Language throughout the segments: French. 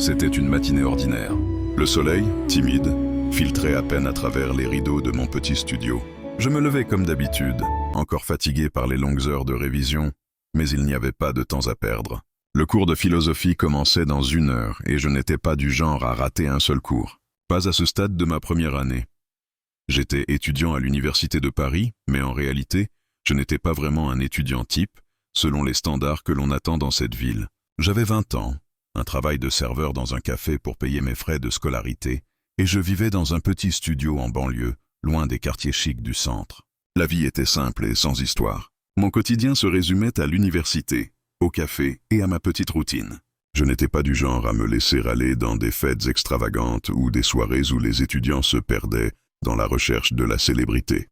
C'était une matinée ordinaire. Le soleil, timide, filtrait à peine à travers les rideaux de mon petit studio. Je me levais comme d'habitude, encore fatigué par les longues heures de révision, mais il n'y avait pas de temps à perdre. Le cours de philosophie commençait dans 1 heure et je n'étais pas du genre à rater un seul cours. Pas à ce stade de ma première année. J'étais étudiant à l'université de Paris, mais en réalité, je n'étais pas vraiment un étudiant type, selon les standards que l'on attend dans cette ville. J'avais 20 ans, un travail de serveur dans un café pour payer mes frais de scolarité, et je vivais dans un petit studio en banlieue, loin des quartiers chics du centre. La vie était simple et sans histoire. Mon quotidien se résumait à l'université, au café et à ma petite routine. Je n'étais pas du genre à me laisser aller dans des fêtes extravagantes ou des soirées où les étudiants se perdaient dans la recherche de la célébrité.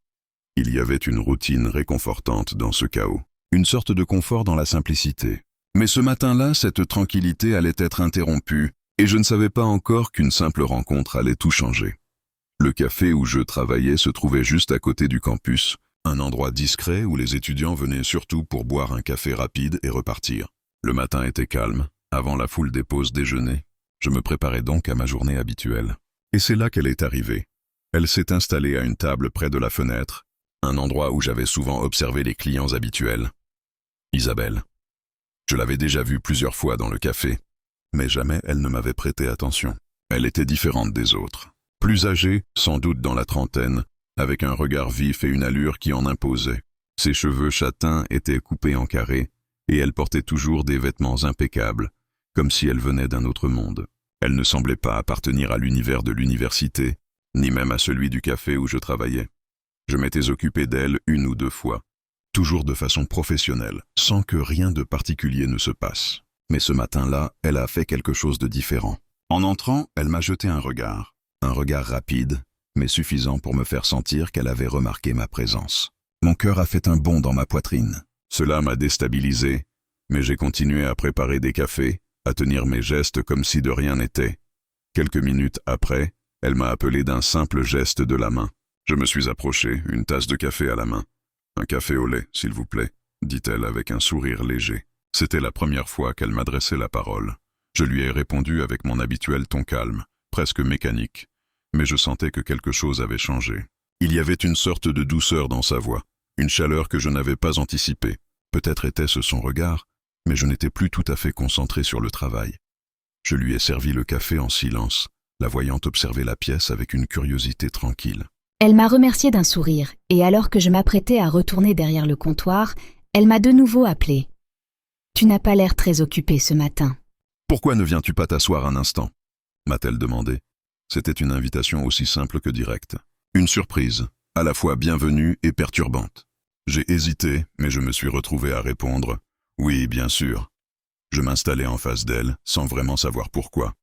Il y avait une routine réconfortante dans ce chaos, une sorte de confort dans la simplicité. Mais ce matin-là, cette tranquillité allait être interrompue, et je ne savais pas encore qu'une simple rencontre allait tout changer. Le café où je travaillais se trouvait juste à côté du campus, un endroit discret où les étudiants venaient surtout pour boire un café rapide et repartir. Le matin était calme, avant la foule des pauses déjeuner. Je me préparais donc à ma journée habituelle. Et c'est là qu'elle est arrivée. Elle s'est installée à une table près de la fenêtre, un endroit où j'avais souvent observé les clients habituels. Isabelle. Je l'avais déjà vue plusieurs fois dans le café, mais jamais elle ne m'avait prêté attention. Elle était différente des autres. Plus âgée, sans doute dans la trentaine, avec un regard vif et une allure qui en imposait. Ses cheveux châtains étaient coupés en carré, et elle portait toujours des vêtements impeccables, comme si elle venait d'un autre monde. Elle ne semblait pas appartenir à l'univers de l'université, ni même à celui du café où je travaillais. Je m'étais occupé d'elle 1 ou 2 fois, toujours de façon professionnelle, sans que rien de particulier ne se passe. Mais ce matin-là, elle a fait quelque chose de différent. En entrant, elle m'a jeté un regard rapide, mais suffisant pour me faire sentir qu'elle avait remarqué ma présence. Mon cœur a fait un bond dans ma poitrine. Cela m'a déstabilisé, mais j'ai continué à préparer des cafés, à tenir mes gestes comme si de rien n'était. Quelques minutes après, elle m'a appelé d'un simple geste de la main. Je me suis approché, une tasse de café à la main. « Un café au lait, s'il vous plaît », dit-elle avec un sourire léger. C'était la première fois qu'elle m'adressait la parole. Je lui ai répondu avec mon habituel ton calme, presque mécanique, mais je sentais que quelque chose avait changé. Il y avait une sorte de douceur dans sa voix, une chaleur que je n'avais pas anticipée. Peut-être était-ce son regard, mais je n'étais plus tout à fait concentré sur le travail. Je lui ai servi le café en silence, la voyant observer la pièce avec une curiosité tranquille. Elle m'a remercié d'un sourire, et alors que je m'apprêtais à retourner derrière le comptoir, elle m'a de nouveau appelé. « Tu n'as pas l'air très occupé ce matin. »« Pourquoi ne viens-tu pas t'asseoir un instant ?» m'a-t-elle demandé. C'était une invitation aussi simple que directe. Une surprise, à la fois bienvenue et perturbante. J'ai hésité, mais je me suis retrouvé à répondre « Oui, bien sûr ». Je m'installai en face d'elle, sans vraiment savoir pourquoi.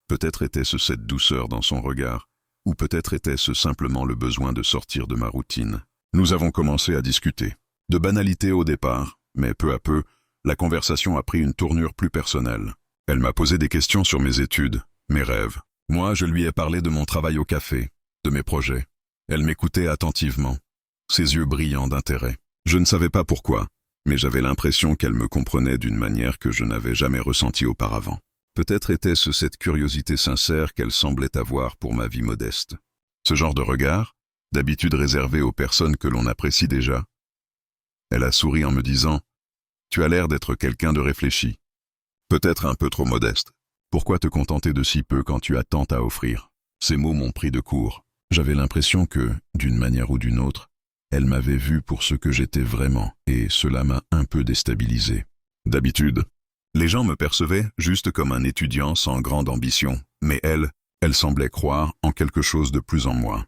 Peut-être était-ce cette douceur dans son regard, ou peut-être était-ce simplement le besoin de sortir de ma routine. Nous avons commencé à discuter. De banalité au départ, mais peu à peu, la conversation a pris une tournure plus personnelle. Elle m'a posé des questions sur mes études, mes rêves. Moi, je lui ai parlé de mon travail au café, de mes projets. Elle m'écoutait attentivement, ses yeux brillants d'intérêt. Je ne savais pas pourquoi, mais j'avais l'impression qu'elle me comprenait d'une manière que je n'avais jamais ressentie auparavant. Peut-être était-ce cette curiosité sincère qu'elle semblait avoir pour ma vie modeste. Ce genre de regard, d'habitude réservé aux personnes que l'on apprécie déjà. Elle a souri en me disant « Tu as l'air d'être quelqu'un de réfléchi. Peut-être un peu trop modeste. Pourquoi te contenter de si peu quand tu as tant à offrir ?» Ces mots m'ont pris de court. J'avais l'impression que, d'une manière ou d'une autre, elle m'avait vu pour ce que j'étais vraiment, et cela m'a un peu déstabilisé. D'habitude, les gens me percevaient juste comme un étudiant sans grande ambition, mais elle semblait croire en quelque chose de plus en moi.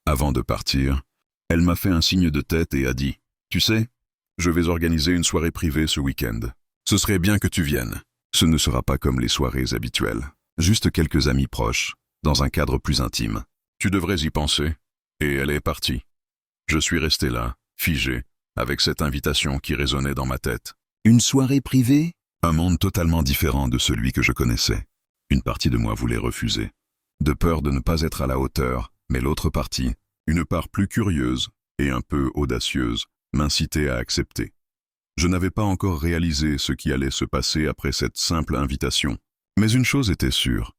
Avant de partir, elle m'a fait un signe de tête et a dit « Tu sais, je vais organiser une soirée privée ce week-end. Ce serait bien que tu viennes. Ce ne sera pas comme les soirées habituelles, juste quelques amis proches, dans un cadre plus intime. Tu devrais y penser. » Et elle est partie. Je suis resté là, figé, avec cette invitation qui résonnait dans ma tête. Une soirée privée ? Un monde totalement différent de celui que je connaissais. Une partie de moi voulait refuser, de peur de ne pas être à la hauteur, mais l'autre partie, une part plus curieuse et un peu audacieuse, m'incitait à accepter. Je n'avais pas encore réalisé ce qui allait se passer après cette simple invitation, Mais une chose était sûre,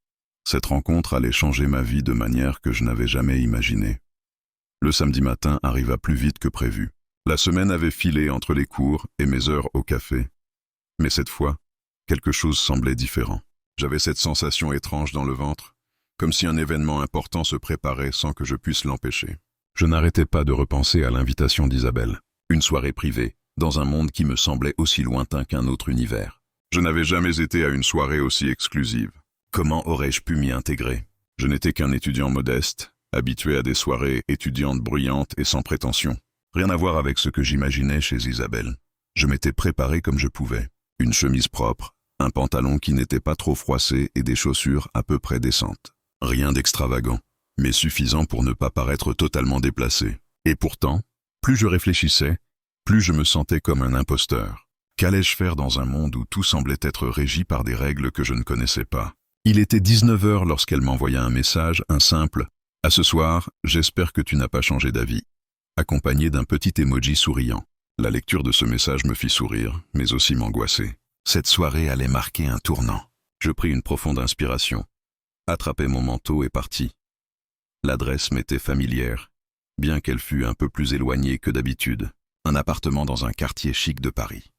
cette rencontre allait changer ma vie de manière que je n'avais jamais imaginée. Le samedi matin arriva plus vite que prévu. La semaine avait filé entre les cours et mes heures au café. Mais cette fois, quelque chose semblait différent. J'avais cette sensation étrange dans le ventre, comme si un événement important se préparait sans que je puisse l'empêcher. Je n'arrêtais pas de repenser à l'invitation d'Isabelle. Une soirée privée, dans un monde qui me semblait aussi lointain qu'un autre univers. Je n'avais jamais été à une soirée aussi exclusive. Comment aurais-je pu m'y intégrer? Je n'étais qu'un étudiant modeste, habitué à des soirées étudiantes bruyantes et sans prétention. Rien à voir avec ce que j'imaginais chez Isabelle. Je m'étais préparé comme je pouvais. Une chemise propre, un pantalon qui n'était pas trop froissé et des chaussures à peu près décentes. Rien d'extravagant, mais suffisant pour ne pas paraître totalement déplacé. Et pourtant, plus je réfléchissais, plus je me sentais comme un imposteur. Qu'allais-je faire dans un monde où tout semblait être régi par des règles que je ne connaissais pas? Il était 19 heures lorsqu'elle m'envoya un message, un simple « À ce soir, j'espère que tu n'as pas changé d'avis », accompagné d'un petit emoji souriant. La lecture de ce message me fit sourire, mais aussi m'angoisser. Cette soirée allait marquer un tournant. Je pris une profonde inspiration, attrapai mon manteau et partis. L'adresse m'était familière, bien qu'elle fût un peu plus éloignée que d'habitude. Un appartement dans un quartier chic de Paris.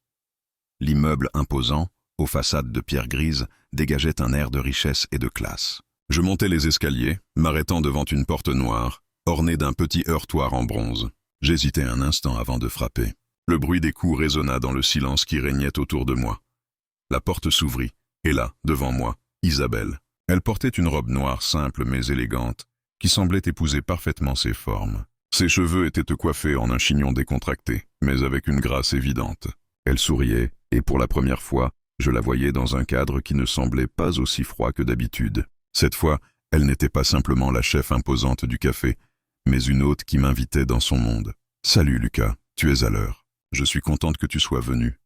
L'immeuble imposant, aux façades de pierre grise, dégageait un air de richesse et de classe. Je montai les escaliers, m'arrêtant devant une porte noire, ornée d'un petit heurtoir en bronze. J'hésitai un instant avant de frapper. Le bruit des coups résonna dans le silence qui régnait autour de moi. La porte s'ouvrit, et là, devant moi, Isabelle. Elle portait une robe noire simple mais élégante, qui semblait épouser parfaitement ses formes. Ses cheveux étaient coiffés en un chignon décontracté, mais avec une grâce évidente. Elle souriait, et pour la première fois, je la voyais dans un cadre qui ne semblait pas aussi froid que d'habitude. Cette fois, elle n'était pas simplement la chef imposante du café, mais une hôte qui m'invitait dans son monde. « Salut Lucas, tu es à l'heure. Je suis contente que tu sois venu, »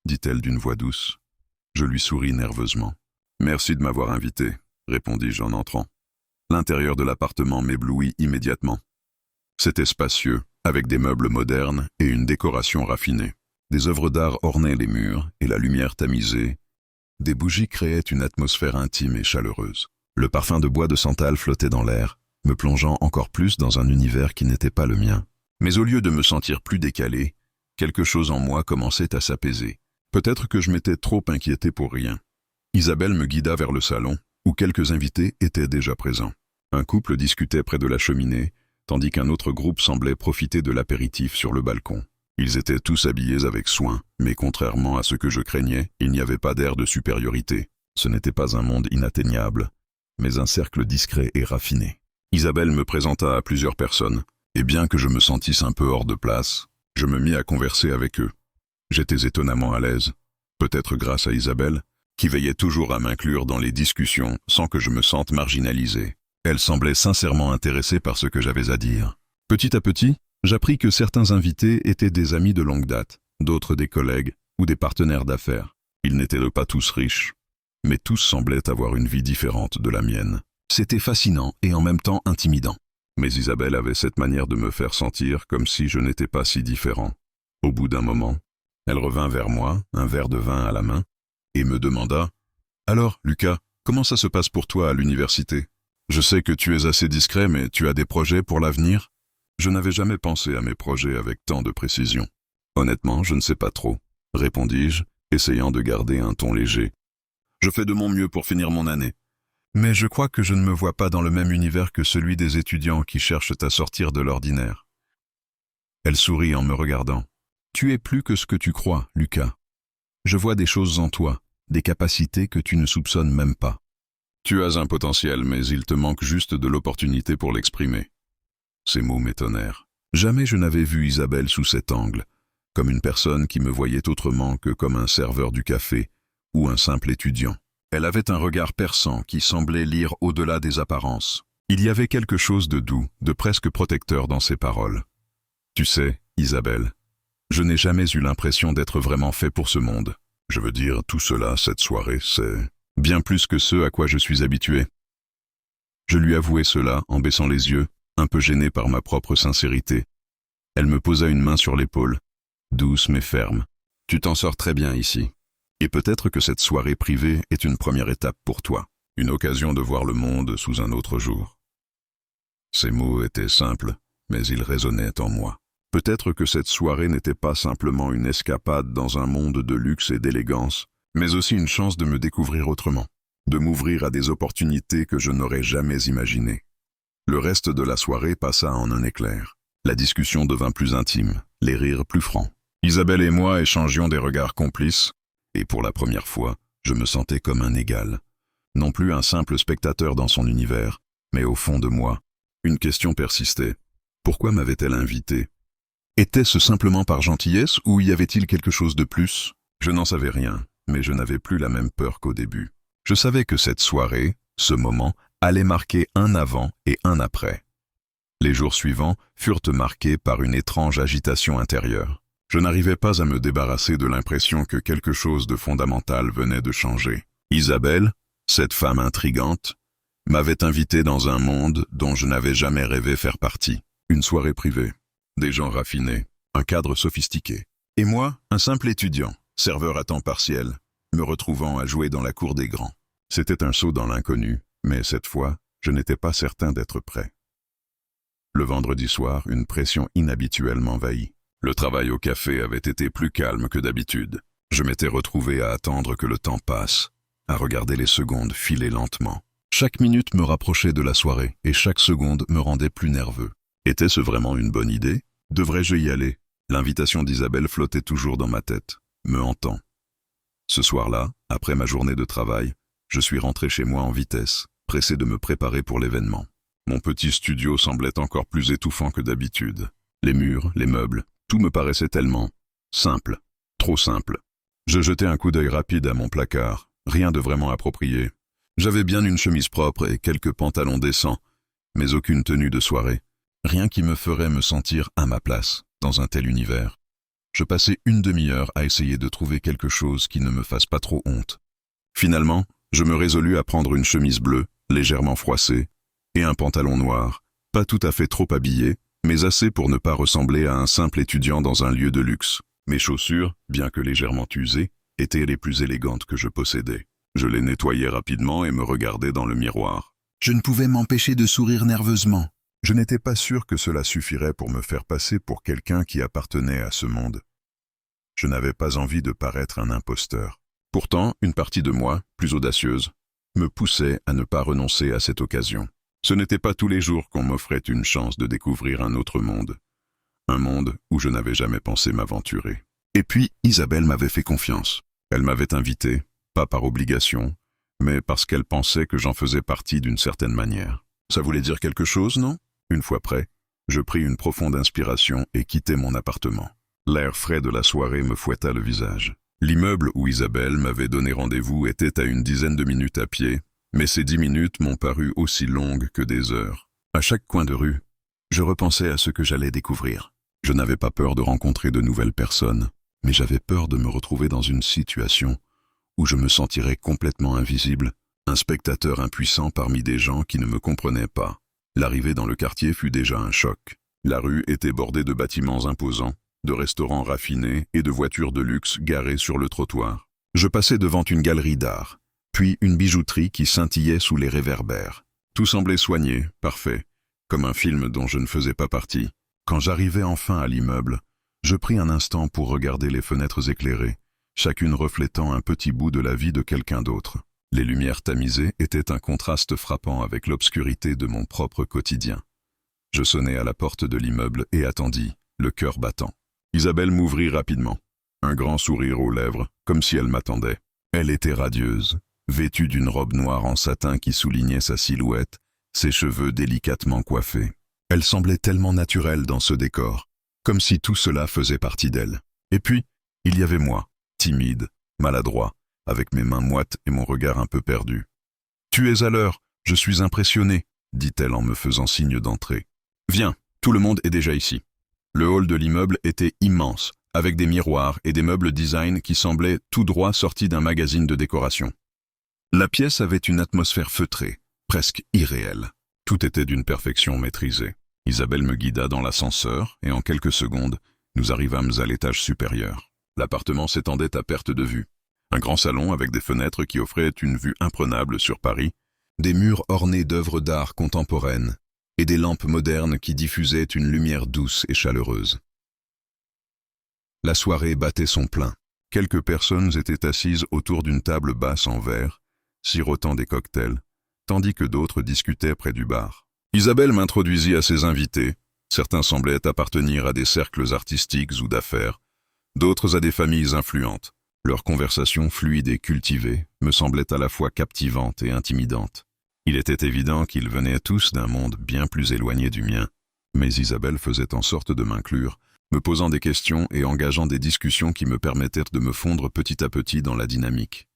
dit-elle d'une voix douce. Je lui souris nerveusement. « Merci de m'avoir invité, » répondis-je en entrant. L'intérieur de l'appartement m'éblouit immédiatement. C'était spacieux, avec des meubles modernes et une décoration raffinée. Des œuvres d'art ornaient les murs et la lumière tamisée. Des bougies créaient une atmosphère intime et chaleureuse. Le parfum de bois de santal flottait dans l'air, me plongeant encore plus dans un univers qui n'était pas le mien. Mais au lieu de me sentir plus décalé, quelque chose en moi commençait à s'apaiser. Peut-être que je m'étais trop inquiété pour rien. Isabelle me guida vers le salon, où quelques invités étaient déjà présents. Un couple discutait près de la cheminée, tandis qu'un autre groupe semblait profiter de l'apéritif sur le balcon. Ils étaient tous habillés avec soin, mais contrairement à ce que je craignais, il n'y avait pas d'air de supériorité. Ce n'était pas un monde inatteignable, mais un cercle discret et raffiné. Isabelle me présenta à plusieurs personnes, et bien que je me sentisse un peu hors de place, je me mis à converser avec eux. J'étais étonnamment à l'aise, peut-être grâce à Isabelle, qui veillait toujours à m'inclure dans les discussions sans que je me sente marginalisé. Elle semblait sincèrement intéressée par ce que j'avais à dire. Petit à petit, j'appris que certains invités étaient des amis de longue date, d'autres des collègues ou des partenaires d'affaires. Ils n'étaient pas tous riches, mais tous semblaient avoir une vie différente de la mienne. C'était fascinant et en même temps intimidant. Mais Isabelle avait cette manière de me faire sentir comme si je n'étais pas si différent. Au bout d'un moment, elle revint vers moi, un verre de vin à la main, et me demanda « Alors, Lucas, comment ça se passe pour toi à l'université ? Je sais que tu es assez discret, mais tu as des projets pour l'avenir ?» Je n'avais jamais pensé à mes projets avec tant de précision. « Honnêtement, je ne sais pas trop, » répondis-je, essayant de garder un ton léger. « Je fais de mon mieux pour finir mon année. Mais je crois que je ne me vois pas dans le même univers que celui des étudiants qui cherchent à sortir de l'ordinaire. » Elle sourit en me regardant. « Tu es plus que ce que tu crois, Lucas. Je vois des choses en toi, des capacités que tu ne soupçonnes même pas. Tu as un potentiel, mais il te manque juste de l'opportunité pour l'exprimer. » Ces mots m'étonnèrent. Jamais je n'avais vu Isabelle sous cet angle, comme une personne qui me voyait autrement que comme un serveur du café ou un simple étudiant. Elle avait un regard perçant qui semblait lire au-delà des apparences. Il y avait quelque chose de doux, de presque protecteur dans ses paroles. « Tu sais, Isabelle, je n'ai jamais eu l'impression d'être vraiment fait pour ce monde. Je veux dire, tout cela, cette soirée, c'est bien plus que ce à quoi je suis habitué. » Je lui avouai cela en baissant les yeux, un peu gêné par ma propre sincérité. Elle me posa une main sur l'épaule, douce mais ferme. « Tu t'en sors très bien ici. Et peut-être que cette soirée privée est une première étape pour toi, une occasion de voir le monde sous un autre jour. » Ces mots étaient simples, mais ils résonnaient en moi. Peut-être que cette soirée n'était pas simplement une escapade dans un monde de luxe et d'élégance, mais aussi une chance de me découvrir autrement, de m'ouvrir à des opportunités que je n'aurais jamais imaginées. Le reste de la soirée passa en un éclair. La discussion devint plus intime, les rires plus francs. Isabelle et moi échangions des regards complices, et pour la première fois, je me sentais comme un égal. Non plus un simple spectateur dans son univers, mais au fond de moi, une question persistait. Pourquoi m'avait-elle invité ? Était-ce simplement par gentillesse ou y avait-il quelque chose de plus ? Je n'en savais rien, mais je n'avais plus la même peur qu'au début. Je savais que cette soirée, ce moment, allait marquer un avant et un après. Les jours suivants furent marqués par une étrange agitation intérieure. Je n'arrivais pas à me débarrasser de l'impression que quelque chose de fondamental venait de changer. Isabelle, cette femme intrigante, m'avait invité dans un monde dont je n'avais jamais rêvé faire partie. Une soirée privée, des gens raffinés, un cadre sophistiqué. Et moi, un simple étudiant, serveur à temps partiel, me retrouvant à jouer dans la cour des grands. C'était un saut dans l'inconnu, mais cette fois, je n'étais pas certain d'être prêt. Le vendredi soir, une pression inhabituelle m'envahit. Le travail au café avait été plus calme que d'habitude. Je m'étais retrouvé à attendre que le temps passe, à regarder les secondes filer lentement. Chaque minute me rapprochait de la soirée, et chaque seconde me rendait plus nerveux. Était-ce vraiment une bonne idée ? Devrais-je y aller ? L'invitation d'Isabelle flottait toujours dans ma tête, me hantant. Ce soir-là, après ma journée de travail, je suis rentré chez moi en vitesse, pressé de me préparer pour l'événement. Mon petit studio semblait encore plus étouffant que d'habitude. Les murs, les meubles, tout me paraissait tellement simple, trop simple. Je jetai un coup d'œil rapide à mon placard, rien de vraiment approprié. J'avais bien une chemise propre et quelques pantalons décents, mais aucune tenue de soirée. Rien qui me ferait me sentir à ma place, dans un tel univers. Je passai une demi-heure à essayer de trouver quelque chose qui ne me fasse pas trop honte. Finalement, je me résolus à prendre une chemise bleue, légèrement froissée, et un pantalon noir, pas tout à fait trop habillé, mais assez pour ne pas ressembler à un simple étudiant dans un lieu de luxe. Mes chaussures, bien que légèrement usées, étaient les plus élégantes que je possédais. Je les nettoyai rapidement et me regardai dans le miroir. Je ne pouvais m'empêcher de sourire nerveusement. Je n'étais pas sûr que cela suffirait pour me faire passer pour quelqu'un qui appartenait à ce monde. Je n'avais pas envie de paraître un imposteur. Pourtant, une partie de moi, plus audacieuse, me poussait à ne pas renoncer à cette occasion. Ce n'était pas tous les jours qu'on m'offrait une chance de découvrir un autre monde. Un monde où je n'avais jamais pensé m'aventurer. Et puis, Isabelle m'avait fait confiance. Elle m'avait invité, pas par obligation, mais parce qu'elle pensait que j'en faisais partie d'une certaine manière. Ça voulait dire quelque chose, non ? Une fois prêt, je pris une profonde inspiration et quittai mon appartement. L'air frais de la soirée me fouetta le visage. L'immeuble où Isabelle m'avait donné rendez-vous était à une dizaine de minutes à pied, mais ces 10 minutes m'ont paru aussi longues que des heures. À chaque coin de rue, je repensais à ce que j'allais découvrir. Je n'avais pas peur de rencontrer de nouvelles personnes, mais j'avais peur de me retrouver dans une situation où je me sentirais complètement invisible, un spectateur impuissant parmi des gens qui ne me comprenaient pas. L'arrivée dans le quartier fut déjà un choc. La rue était bordée de bâtiments imposants, de restaurants raffinés et de voitures de luxe garées sur le trottoir. Je passais devant une galerie d'art, puis une bijouterie qui scintillait sous les réverbères. Tout semblait soigné, parfait, comme un film dont je ne faisais pas partie. Quand j'arrivai enfin à l'immeuble, je pris un instant pour regarder les fenêtres éclairées, chacune reflétant un petit bout de la vie de quelqu'un d'autre. Les lumières tamisées étaient un contraste frappant avec l'obscurité de mon propre quotidien. Je sonnai à la porte de l'immeuble et attendis, le cœur battant. Isabelle m'ouvrit rapidement, un grand sourire aux lèvres, comme si elle m'attendait. Elle était radieuse, vêtue d'une robe noire en satin qui soulignait sa silhouette, ses cheveux délicatement coiffés. Elle semblait tellement naturelle dans ce décor, comme si tout cela faisait partie d'elle. Et puis, il y avait moi, timide, maladroit, avec mes mains moites et mon regard un peu perdu. « Tu es à l'heure, je suis impressionné, » dit-elle en me faisant signe d'entrer. « Viens, tout le monde est déjà ici. » Le hall de l'immeuble était immense, avec des miroirs et des meubles design qui semblaient tout droit sortis d'un magazine de décoration. La pièce avait une atmosphère feutrée, presque irréelle. Tout était d'une perfection maîtrisée. Isabelle me guida dans l'ascenseur et en quelques secondes, nous arrivâmes à l'étage supérieur. L'appartement s'étendait à perte de vue. Un grand salon avec des fenêtres qui offraient une vue imprenable sur Paris, des murs ornés d'œuvres d'art contemporaines et des lampes modernes qui diffusaient une lumière douce et chaleureuse. La soirée battait son plein. Quelques personnes étaient assises autour d'une table basse en verre, sirotant des cocktails, tandis que d'autres discutaient près du bar. Isabelle m'introduisit à ses invités. Certains semblaient appartenir à des cercles artistiques ou d'affaires, d'autres à des familles influentes. Leur conversation fluide et cultivée me semblait à la fois captivante et intimidante. Il était évident qu'ils venaient tous d'un monde bien plus éloigné du mien, mais Isabelle faisait en sorte de m'inclure, me posant des questions et engageant des discussions qui me permettaient de me fondre petit à petit dans la dynamique.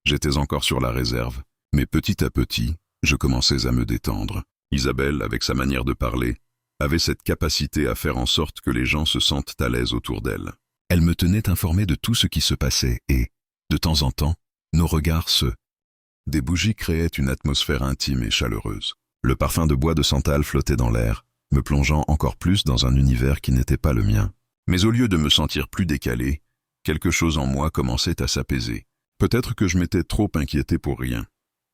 J'étais encore sur la réserve, mais petit à petit, je commençais à me détendre. Isabelle, avec sa manière de parler, avait cette capacité à faire en sorte que les gens se sentent à l'aise autour d'elle. Elle me tenait informé de tout ce qui se passait et, de temps en temps, nos regards Des bougies créaient une atmosphère intime et chaleureuse. Le parfum de bois de santal flottait dans l'air, me plongeant encore plus dans un univers qui n'était pas le mien. Mais au lieu de me sentir plus décalé, quelque chose en moi commençait à s'apaiser. Peut-être que je m'étais trop inquiété pour rien.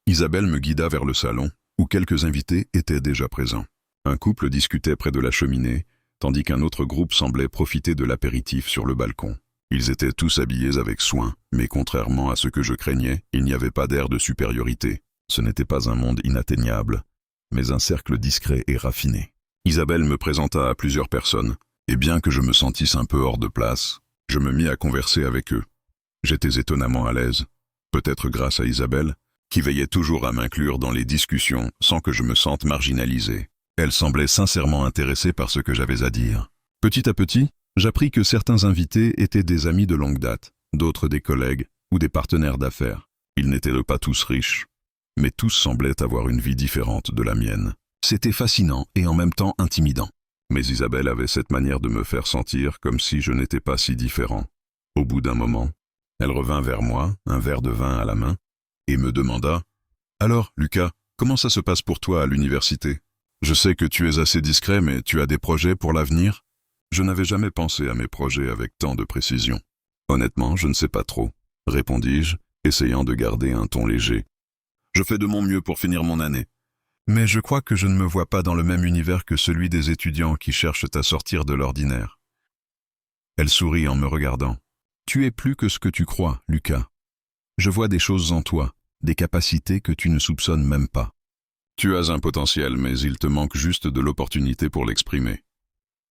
Isabelle me guida vers le salon, où quelques invités étaient déjà présents. Un couple discutait près de la cheminée, tandis qu'un autre groupe semblait profiter de l'apéritif sur le balcon. Ils étaient tous habillés avec soin, mais contrairement à ce que je craignais, il n'y avait pas d'air de supériorité. Ce n'était pas un monde inatteignable, mais un cercle discret et raffiné. Isabelle me présenta à plusieurs personnes, et bien que je me sentisse un peu hors de place, je me mis à converser avec eux. J'étais étonnamment à l'aise, peut-être grâce à Isabelle, qui veillait toujours à m'inclure dans les discussions sans que je me sente marginalisé. Elle semblait sincèrement intéressée par ce que j'avais à dire. Petit à petit, j'appris que certains invités étaient des amis de longue date, d'autres des collègues ou des partenaires d'affaires. Ils n'étaient pas tous riches, mais tous semblaient avoir une vie différente de la mienne. C'était fascinant et en même temps intimidant. Mais Isabelle avait cette manière de me faire sentir comme si je n'étais pas si différent. Au bout d'un moment, elle revint vers moi, un verre de vin à la main, et me demanda « Alors, Lucas, comment ça se passe pour toi à l'université ? Je sais que tu es assez discret, mais tu as des projets pour l'avenir ?» Je n'avais jamais pensé à mes projets avec tant de précision. « Honnêtement, je ne sais pas trop », répondis-je, essayant de garder un ton léger. « Je fais de mon mieux pour finir mon année. Mais je crois que je ne me vois pas dans le même univers que celui des étudiants qui cherchent à sortir de l'ordinaire. » Elle sourit en me regardant. « Tu es plus que ce que tu crois, Lucas. Je vois des choses en toi, des capacités que tu ne soupçonnes même pas. Tu as un potentiel, mais il te manque juste de l'opportunité pour l'exprimer. »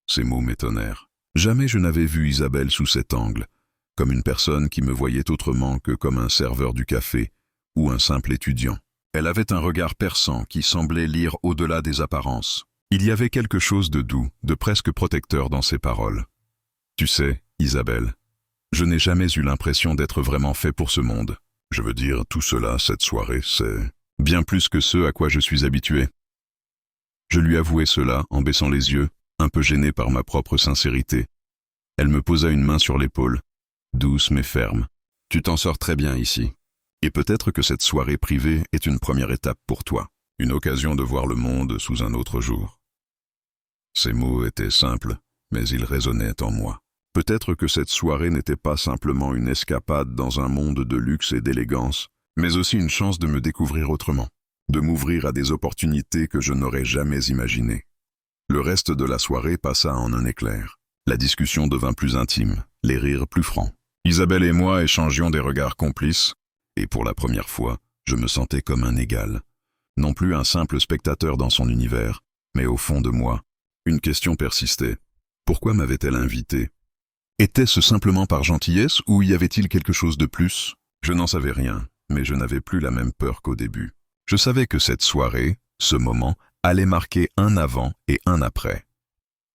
Ces mots m'étonnèrent. Jamais je n'avais vu Isabelle sous cet angle, comme une personne qui me voyait autrement que comme un serveur du café ou un simple étudiant. Elle avait un regard perçant qui semblait lire au-delà des apparences. Il y avait quelque chose de doux, de presque protecteur dans ses paroles. « Tu sais, Isabelle, je n'ai jamais eu l'impression d'être vraiment fait pour ce monde. Je veux dire, tout cela, cette soirée, c'est bien plus que ce à quoi je suis habitué. » Je lui avouai cela en baissant les yeux, un peu gêné par ma propre sincérité. Elle me posa une main sur l'épaule, douce mais ferme. « Tu t'en sors très bien ici. Et peut-être que cette soirée privée est une première étape pour toi, une occasion de voir le monde sous un autre jour. » Ces mots étaient simples, mais ils résonnaient en moi. Peut-être que cette soirée n'était pas simplement une escapade dans un monde de luxe et d'élégance, mais aussi une chance de me découvrir autrement, de m'ouvrir à des opportunités que je n'aurais jamais imaginées. Le reste de la soirée passa en un éclair. La discussion devint plus intime, les rires plus francs. Isabelle et moi échangions des regards complices, et pour la première fois, je me sentais comme un égal. Non plus un simple spectateur dans son univers, mais au fond de moi, une question persistait. Pourquoi m'avait-elle invité ? Était-ce simplement par gentillesse ou y avait-il quelque chose de plus ? Je n'en savais rien, mais je n'avais plus la même peur qu'au début. Je savais que cette soirée, ce moment, allait marquer un avant et un après.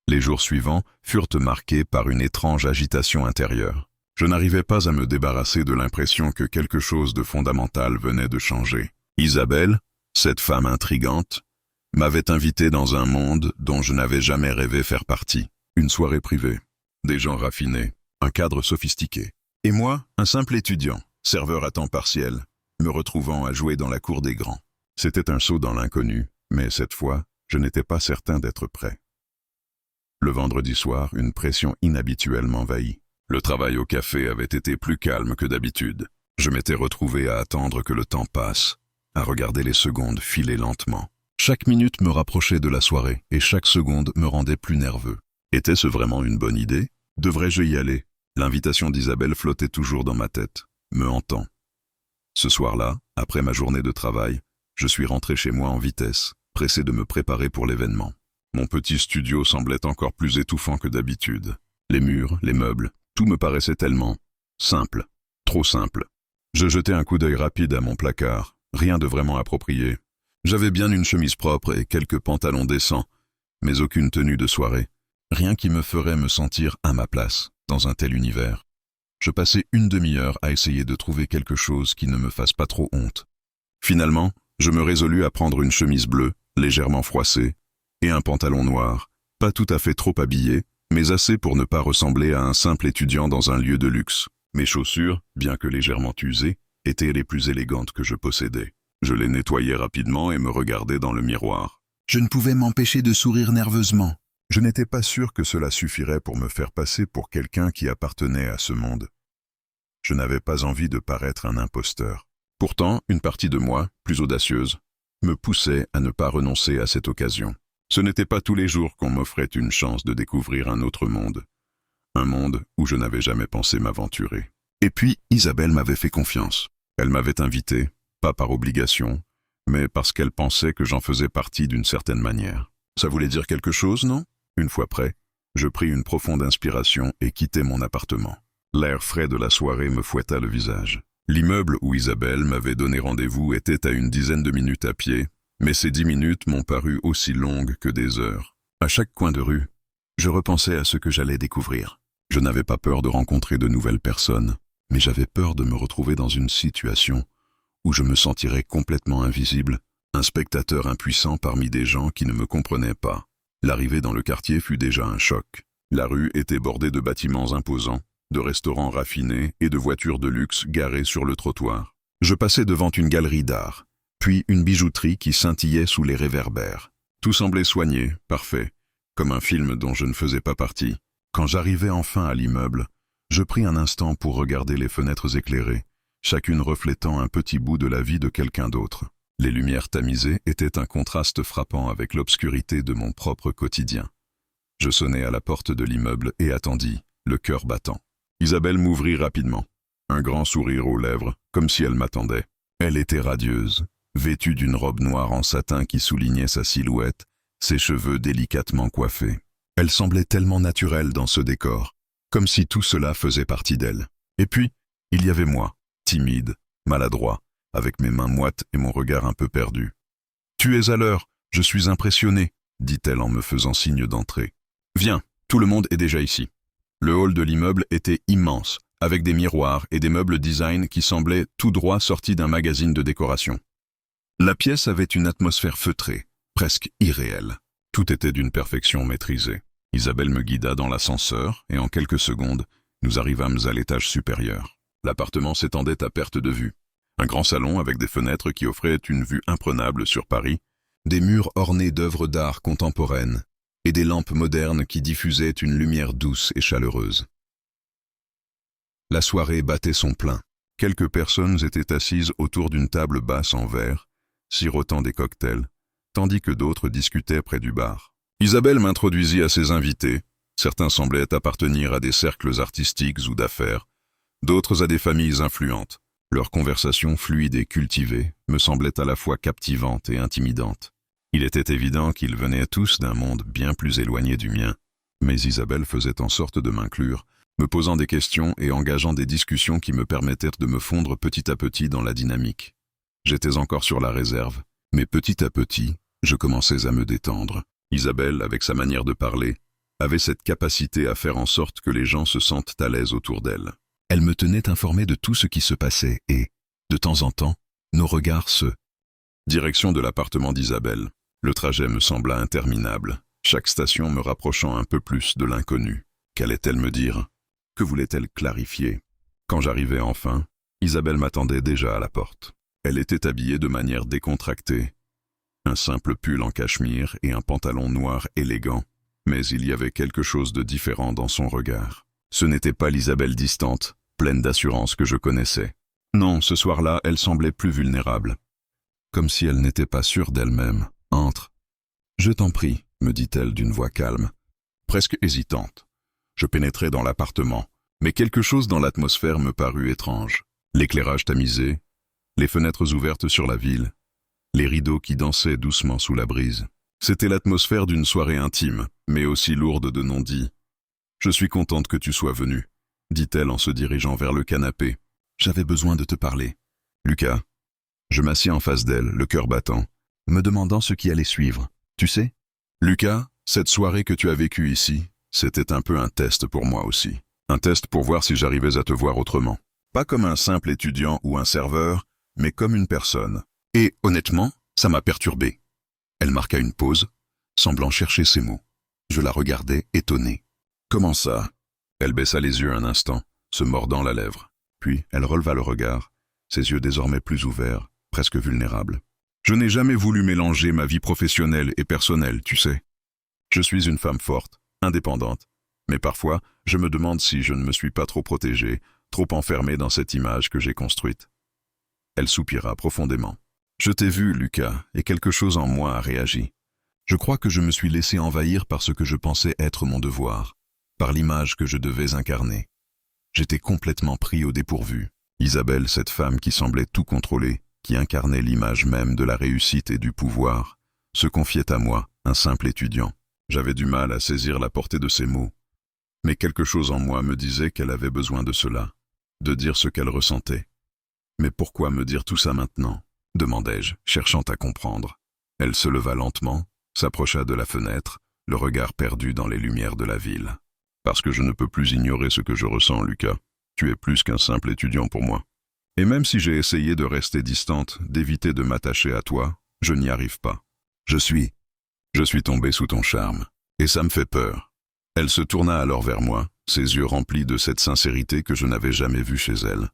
Les jours suivants furent marqués par une étrange agitation intérieure. Je n'arrivais pas à me débarrasser de l'impression que quelque chose de fondamental venait de changer. Isabelle, cette femme intrigante, m'avait invité dans un monde dont je n'avais jamais rêvé faire partie. Une soirée privée, des gens raffinés, un cadre sophistiqué. Et moi, un simple étudiant, serveur à temps partiel, me retrouvant à jouer dans la cour des grands. C'était un saut dans l'inconnu, mais cette fois, je n'étais pas certain d'être prêt. Le vendredi soir, une pression inhabituelle m'envahit. Le travail au café avait été plus calme que d'habitude. Je m'étais retrouvé à attendre que le temps passe, à regarder les secondes filer lentement. Chaque minute me rapprochait de la soirée et chaque seconde me rendait plus nerveux. Était-ce vraiment une bonne idée? Devrais-je y aller? L'invitation d'Isabelle flottait toujours dans ma tête, me hantant. Ce soir-là, après ma journée de travail, je suis rentré chez moi en vitesse, pressé de me préparer pour l'événement. Mon petit studio semblait encore plus étouffant que d'habitude. Les murs, les meubles, tout me paraissait tellement simple, trop simple. Je jetai un coup d'œil rapide à mon placard, rien de vraiment approprié. J'avais bien une chemise propre et quelques pantalons décents, mais aucune tenue de soirée. Rien qui me ferait me sentir à ma place, dans un tel univers. Je passais une demi-heure à essayer de trouver quelque chose qui ne me fasse pas trop honte. Finalement, je me résolus à prendre une chemise bleue, légèrement froissée, et un pantalon noir, pas tout à fait trop habillé, mais assez pour ne pas ressembler à un simple étudiant dans un lieu de luxe. Mes chaussures, bien que légèrement usées, étaient les plus élégantes que je possédais. Je les nettoyais rapidement et me regardais dans le miroir. Je ne pouvais m'empêcher de sourire nerveusement. Je n'étais pas sûr que cela suffirait pour me faire passer pour quelqu'un qui appartenait à ce monde. Je n'avais pas envie de paraître un imposteur. Pourtant, une partie de moi, plus audacieuse, me poussait à ne pas renoncer à cette occasion. Ce n'était pas tous les jours qu'on m'offrait une chance de découvrir un autre monde. Un monde où je n'avais jamais pensé m'aventurer. Et puis, Isabelle m'avait fait confiance. Elle m'avait invité, pas par obligation, mais parce qu'elle pensait que j'en faisais partie d'une certaine manière. Ça voulait dire quelque chose, non? Une fois prêt, je pris une profonde inspiration et quittai mon appartement. L'air frais de la soirée me fouetta le visage. L'immeuble où Isabelle m'avait donné rendez-vous était à une dizaine de minutes à pied, mais ces 10 minutes m'ont paru aussi longues que des heures. À chaque coin de rue, je repensais à ce que j'allais découvrir. Je n'avais pas peur de rencontrer de nouvelles personnes, mais j'avais peur de me retrouver dans une situation où je me sentirais complètement invisible, un spectateur impuissant parmi des gens qui ne me comprenaient pas. L'arrivée dans le quartier fut déjà un choc. La rue était bordée de bâtiments imposants, de restaurants raffinés et de voitures de luxe garées sur le trottoir. Je passais devant une galerie d'art, puis une bijouterie qui scintillait sous les réverbères. Tout semblait soigné, parfait, comme un film dont je ne faisais pas partie. Quand j'arrivai enfin à l'immeuble, je pris un instant pour regarder les fenêtres éclairées, chacune reflétant un petit bout de la vie de quelqu'un d'autre. Les lumières tamisées étaient un contraste frappant avec l'obscurité de mon propre quotidien. Je sonnai à la porte de l'immeuble et attendis, le cœur battant. Isabelle m'ouvrit rapidement, un grand sourire aux lèvres, comme si elle m'attendait. Elle était radieuse, vêtue d'une robe noire en satin qui soulignait sa silhouette, ses cheveux délicatement coiffés. Elle semblait tellement naturelle dans ce décor, comme si tout cela faisait partie d'elle. Et puis, il y avait moi, timide, maladroit, avec mes mains moites et mon regard un peu perdu. « Tu es à l'heure, je suis impressionné, » dit-elle en me faisant signe d'entrer. « Viens, tout le monde est déjà ici. » Le hall de l'immeuble était immense, avec des miroirs et des meubles design qui semblaient tout droit sortis d'un magazine de décoration. La pièce avait une atmosphère feutrée, presque irréelle. Tout était d'une perfection maîtrisée. Isabelle me guida dans l'ascenseur et en quelques secondes, nous arrivâmes à l'étage supérieur. L'appartement s'étendait à perte de vue. Un grand salon avec des fenêtres qui offraient une vue imprenable sur Paris, des murs ornés d'œuvres d'art contemporaines et des lampes modernes qui diffusaient une lumière douce et chaleureuse. La soirée battait son plein. Quelques personnes étaient assises autour d'une table basse en verre, sirotant des cocktails, tandis que d'autres discutaient près du bar. Isabelle m'introduisit à ses invités. Certains semblaient appartenir à des cercles artistiques ou d'affaires, d'autres à des familles influentes. Leur conversation fluide et cultivée me semblait à la fois captivante et intimidante. Il était évident qu'ils venaient tous d'un monde bien plus éloigné du mien, mais Isabelle faisait en sorte de m'inclure, me posant des questions et engageant des discussions qui me permettèrent de me fondre petit à petit dans la dynamique. J'étais encore sur la réserve, mais petit à petit, je commençais à me détendre. Isabelle, avec sa manière de parler, avait cette capacité à faire en sorte que les gens se sentent à l'aise autour d'elle. Elle me tenait informé de tout ce qui se passait et, de temps en temps, nos regards se... Direction de l'appartement d'Isabelle. Le trajet me sembla interminable, chaque station me rapprochant un peu plus de l'inconnu. Qu'allait-elle me dire? Que voulait-elle clarifier? Quand j'arrivai enfin, Isabelle m'attendait déjà à la porte. Elle était habillée de manière décontractée. Un simple pull en cachemire et un pantalon noir élégant, mais il y avait quelque chose de différent dans son regard. Ce n'était pas l'Isabelle distante, pleine d'assurance que je connaissais. « Non, ce soir-là, elle semblait plus vulnérable. Comme si elle n'était pas sûre d'elle-même. « Entre. »« Je t'en prie, » me dit-elle d'une voix calme, presque hésitante. Je pénétrai dans l'appartement, mais quelque chose dans l'atmosphère me parut étrange. L'éclairage tamisé, les fenêtres ouvertes sur la ville, les rideaux qui dansaient doucement sous la brise. C'était l'atmosphère d'une soirée intime, mais aussi lourde de non-dits. « Je suis contente que tu sois venu, » dit-elle en se dirigeant vers le canapé. « J'avais besoin de te parler. » « Lucas. » Je m'assis en face d'elle, le cœur battant, me demandant ce qui allait suivre. « Tu sais, Lucas, cette soirée que tu as vécue ici, c'était un peu un test pour moi aussi. Un test pour voir si j'arrivais à te voir autrement. Pas comme un simple étudiant ou un serveur, mais comme une personne. Et honnêtement, ça m'a perturbé. » Elle marqua une pause, semblant chercher ses mots. Je la regardais, étonné. « Comment ça ?» Elle baissa les yeux un instant, se mordant la lèvre. Puis elle releva le regard, ses yeux désormais plus ouverts, presque vulnérables. « Je n'ai jamais voulu mélanger ma vie professionnelle et personnelle, tu sais. Je suis une femme forte, indépendante, mais parfois, je me demande si je ne me suis pas trop protégée, trop enfermée dans cette image que j'ai construite. » Elle soupira profondément. « Je t'ai vu, Lucas, et quelque chose en moi a réagi. Je crois que je me suis laissé envahir par ce que je pensais être mon devoir, par l'image que je devais incarner. J'étais complètement pris au dépourvu. Isabelle, cette femme qui semblait tout contrôler, qui incarnait l'image même de la réussite et du pouvoir, se confiait à moi, un simple étudiant. J'avais du mal à saisir la portée de ses mots. Mais quelque chose en moi me disait qu'elle avait besoin de cela, de dire ce qu'elle ressentait. « Mais pourquoi me dire tout ça maintenant ?» demandai-je, cherchant à comprendre. Elle se leva lentement, s'approcha de la fenêtre, le regard perdu dans les lumières de la ville. « Parce que je ne peux plus ignorer ce que je ressens, Lucas. Tu es plus qu'un simple étudiant pour moi. Et même si j'ai essayé de rester distante, d'éviter de m'attacher à toi, je n'y arrive pas. Je suis tombé sous ton charme, et ça me fait peur. » Elle se tourna alors vers moi, ses yeux remplis de cette sincérité que je n'avais jamais vue chez elle.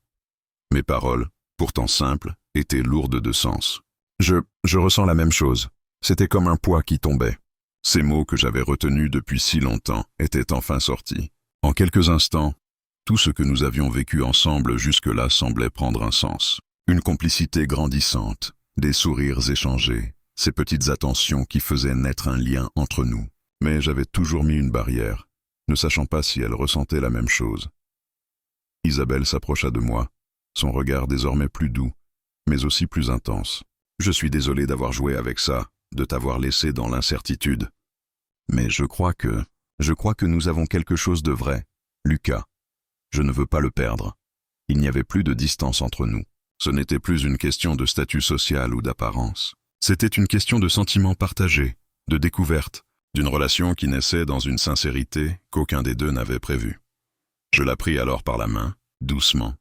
Mes paroles, pourtant simples, étaient lourdes de sens. Je ressens la même chose. C'était comme un poids qui tombait. Ces mots que j'avais retenus depuis si longtemps étaient enfin sortis. En quelques instants, tout ce que nous avions vécu ensemble jusque-là semblait prendre un sens. Une complicité grandissante, des sourires échangés, ces petites attentions qui faisaient naître un lien entre nous. Mais j'avais toujours mis une barrière, ne sachant pas si elle ressentait la même chose. Isabelle s'approcha de moi, son regard désormais plus doux, mais aussi plus intense. « Je suis désolé d'avoir joué avec ça, de t'avoir laissé dans l'incertitude. Mais je crois que nous avons quelque chose de vrai, Lucas. Je ne veux pas le perdre. » Il n'y avait plus de distance entre nous. Ce n'était plus une question de statut social ou d'apparence. C'était une question de sentiments partagés, de découverte, d'une relation qui naissait dans une sincérité qu'aucun des deux n'avait prévue. Je la pris alors par la main, doucement,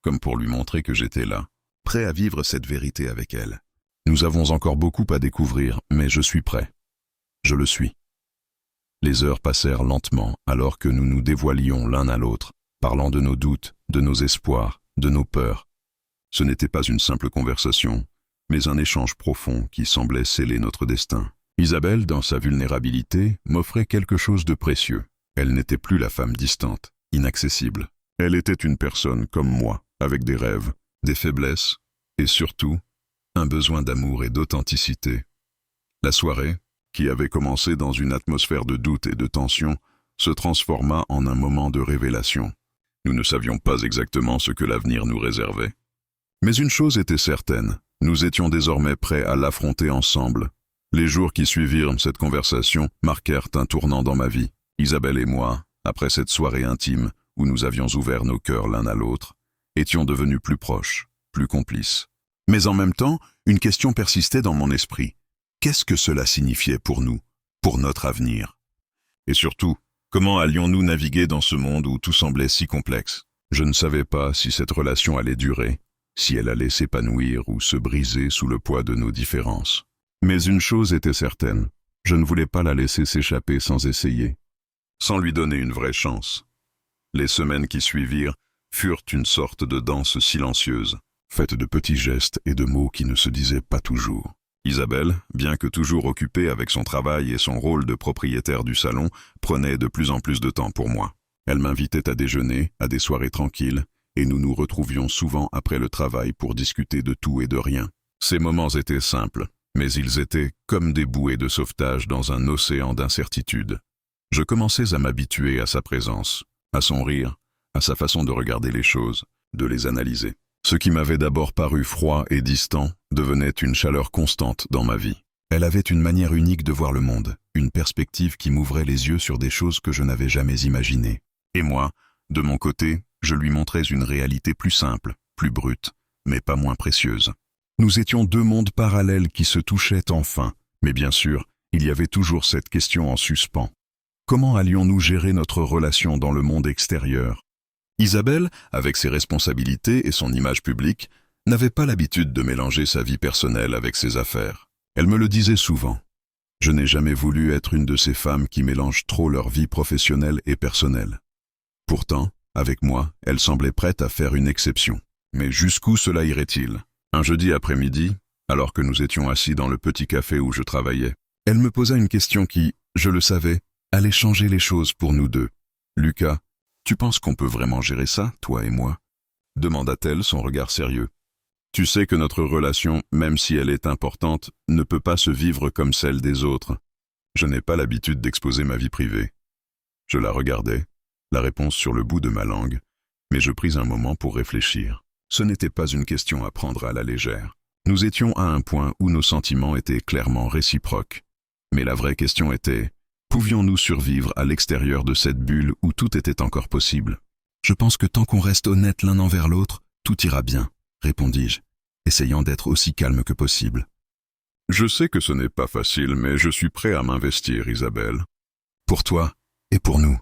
comme pour lui montrer que j'étais là, prêt à vivre cette vérité avec elle. Nous avons encore beaucoup à découvrir, mais je suis prêt. Je le suis. Les heures passèrent lentement alors que nous nous dévoilions l'un à l'autre, parlant de nos doutes, de nos espoirs, de nos peurs. Ce n'était pas une simple conversation, mais un échange profond qui semblait sceller notre destin. Isabelle, dans sa vulnérabilité, m'offrait quelque chose de précieux. Elle n'était plus la femme distante, inaccessible. Elle était une personne comme moi, avec des rêves, des faiblesses, et surtout, un besoin d'amour et d'authenticité. La soirée, qui avait commencé dans une atmosphère de doute et de tension, se transforma en un moment de révélation. Nous ne savions pas exactement ce que l'avenir nous réservait. Mais une chose était certaine, nous étions désormais prêts à l'affronter ensemble. Les jours qui suivirent cette conversation marquèrent un tournant dans ma vie. Isabelle et moi, après cette soirée intime où nous avions ouvert nos cœurs l'un à l'autre, étions devenus plus proches, plus complices. Mais en même temps, une question persistait dans mon esprit. Qu'est-ce que cela signifiait pour nous, pour notre avenir? Et surtout, comment allions-nous naviguer dans ce monde où tout semblait si complexe? Je ne savais pas si cette relation allait durer, si elle allait s'épanouir ou se briser sous le poids de nos différences. Mais une chose était certaine, je ne voulais pas la laisser s'échapper sans essayer, sans lui donner une vraie chance. Les semaines qui suivirent furent une sorte de danse silencieuse, faite de petits gestes et de mots qui ne se disaient pas toujours. Isabelle, bien que toujours occupée avec son travail et son rôle de propriétaire du salon, prenait de plus en plus de temps pour moi. Elle m'invitait à déjeuner, à des soirées tranquilles, et nous nous retrouvions souvent après le travail pour discuter de tout et de rien. Ces moments étaient simples, mais ils étaient comme des bouées de sauvetage dans un océan d'incertitude. Je commençais à m'habituer à sa présence, à son rire, à sa façon de regarder les choses, de les analyser. Ce qui m'avait d'abord paru froid et distant devenait une chaleur constante dans ma vie. Elle avait une manière unique de voir le monde, une perspective qui m'ouvrait les yeux sur des choses que je n'avais jamais imaginées. Et moi, de mon côté, je lui montrais une réalité plus simple, plus brute, mais pas moins précieuse. Nous étions deux mondes parallèles qui se touchaient enfin, mais bien sûr, il y avait toujours cette question en suspens. Comment allions-nous gérer notre relation dans le monde extérieur? Isabelle, avec ses responsabilités et son image publique, n'avait pas l'habitude de mélanger sa vie personnelle avec ses affaires. Elle me le disait souvent. Je n'ai jamais voulu être une de ces femmes qui mélangent trop leur vie professionnelle et personnelle. Pourtant, avec moi, elle semblait prête à faire une exception. Mais jusqu'où cela irait-il? Un jeudi après-midi, alors que nous étions assis dans le petit café où je travaillais, elle me posa une question qui, je le savais, allait changer les choses pour nous deux. « Lucas, tu penses qu'on peut vraiment gérer ça, toi et moi ?» demanda-t-elle, son regard sérieux. « Tu sais que notre relation, même si elle est importante, ne peut pas se vivre comme celle des autres. Je n'ai pas l'habitude d'exposer ma vie privée. » Je la regardais, la réponse sur le bout de ma langue, mais je pris un moment pour réfléchir. Ce n'était pas une question à prendre à la légère. Nous étions à un point où nos sentiments étaient clairement réciproques. Mais la vraie question était, pouvions-nous survivre à l'extérieur de cette bulle où tout était encore possible? « Je pense que tant qu'on reste honnête l'un envers l'autre, tout ira bien, » répondis-je, essayant d'être aussi calme que possible. « Je sais que ce n'est pas facile, mais je suis prêt à m'investir, Isabelle. »« Pour toi et pour nous. »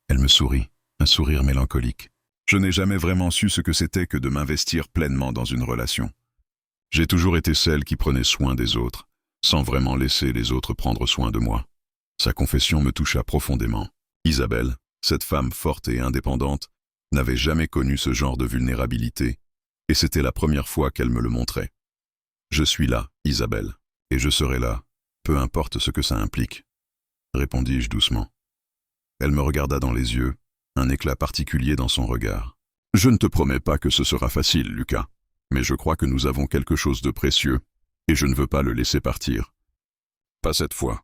Elle me sourit, un sourire mélancolique. Je n'ai jamais vraiment su ce que c'était que de m'investir pleinement dans une relation. J'ai toujours été celle qui prenait soin des autres, sans vraiment laisser les autres prendre soin de moi. Sa confession me toucha profondément. Isabelle, cette femme forte et indépendante, n'avait jamais connu ce genre de vulnérabilité, et c'était la première fois qu'elle me le montrait. « Je suis là, Isabelle, et je serai là, peu importe ce que ça implique, » répondis-je doucement. Elle me regarda dans les yeux, un éclat particulier dans son regard. « Je ne te promets pas que ce sera facile, Lucas, mais je crois que nous avons quelque chose de précieux, et je ne veux pas le laisser partir. Pas cette fois. »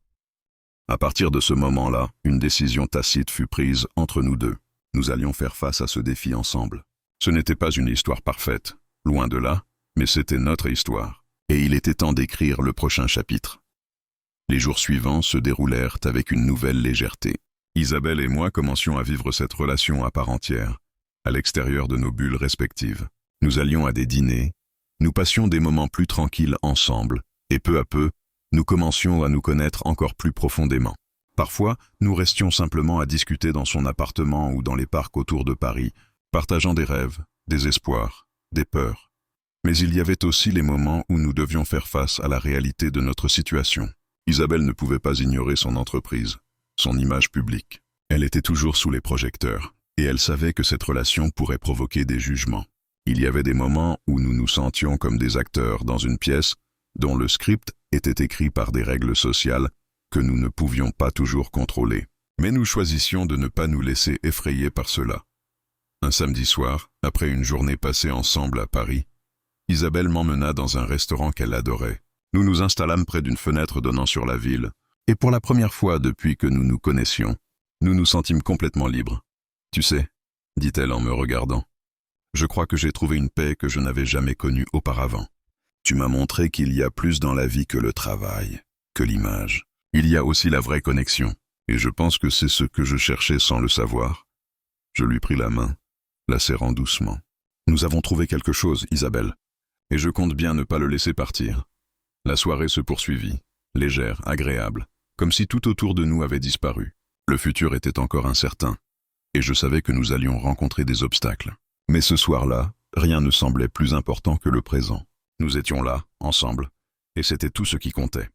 À partir de ce moment-là, une décision tacite fut prise entre nous deux. Nous allions faire face à ce défi ensemble. Ce n'était pas une histoire parfaite, loin de là, mais c'était notre histoire, et il était temps d'écrire le prochain chapitre. Les jours suivants se déroulèrent avec une nouvelle légèreté. Isabelle et moi commencions à vivre cette relation à part entière, à l'extérieur de nos bulles respectives. Nous allions à des dîners, nous passions des moments plus tranquilles ensemble, et peu à peu, nous commencions à nous connaître encore plus profondément. Parfois, nous restions simplement à discuter dans son appartement ou dans les parcs autour de Paris, partageant des rêves, des espoirs, des peurs. Mais il y avait aussi les moments où nous devions faire face à la réalité de notre situation. Isabelle ne pouvait pas ignorer son entreprise, son image publique. Elle était toujours sous les projecteurs, et elle savait que cette relation pourrait provoquer des jugements. Il y avait des moments où nous nous sentions comme des acteurs dans une pièce dont le script était écrit par des règles sociales que nous ne pouvions pas toujours contrôler. Mais nous choisissions de ne pas nous laisser effrayer par cela. Un samedi soir, après une journée passée ensemble à Paris, Isabelle m'emmena dans un restaurant qu'elle adorait. Nous nous installâmes près d'une fenêtre donnant sur la ville, et pour la première fois depuis que nous nous connaissions, nous nous sentîmes complètement libres. « Tu sais, » dit-elle en me regardant, « je crois que j'ai trouvé une paix que je n'avais jamais connue auparavant. Tu m'as montré qu'il y a plus dans la vie que le travail, que l'image. Il y a aussi la vraie connexion, et je pense que c'est ce que je cherchais sans le savoir. » Je lui pris la main, la serrant doucement. « Nous avons trouvé quelque chose, Isabelle, et je compte bien ne pas le laisser partir. » La soirée se poursuivit, légère, agréable, comme si tout autour de nous avait disparu. Le futur était encore incertain, et je savais que nous allions rencontrer des obstacles. Mais ce soir-là, rien ne semblait plus important que le présent. Nous étions là, ensemble, et c'était tout ce qui comptait.